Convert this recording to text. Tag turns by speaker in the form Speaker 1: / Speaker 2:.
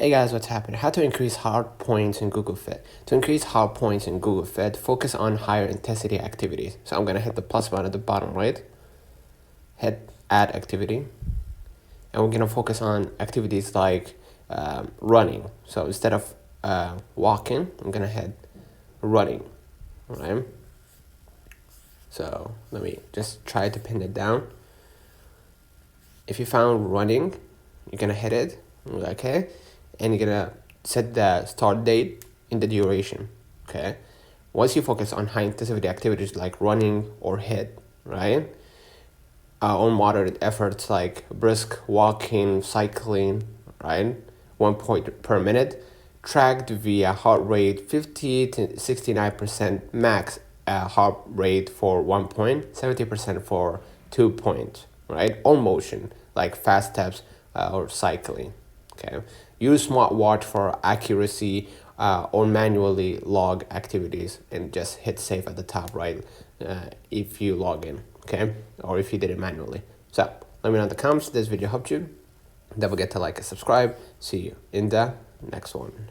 Speaker 1: Hey guys, what's happening? How to increase HeartPoints in GoogleFit. To increase HeartPoints in GoogleFit, focus on higher intensity activities. So I'm going to hit the plus button at the bottom right, hit add activity, and we're going to focus on activities like running. So instead of walking, I'm going to hit running, right? So let me just try to pin it down. If you found running, you're going to hit it, okay? And you're gonna set the start date in the duration, okay? Once you focus on high intensity activities like running or HIIT, right? Or moderate efforts like brisk walking, cycling, right? 1 point per minute, tracked via heart rate 50 to 69% max heart rate for 1 point, 70% for 2 points, right? Or motion like fast steps or cycling. Okay. Use smartwatch for accuracy or manually log activities and just hit save at the top right if you log in, okay? Or if you did it manually. So let me know in the comments if this video helped you. Don't forget to like and subscribe. See you in the next one.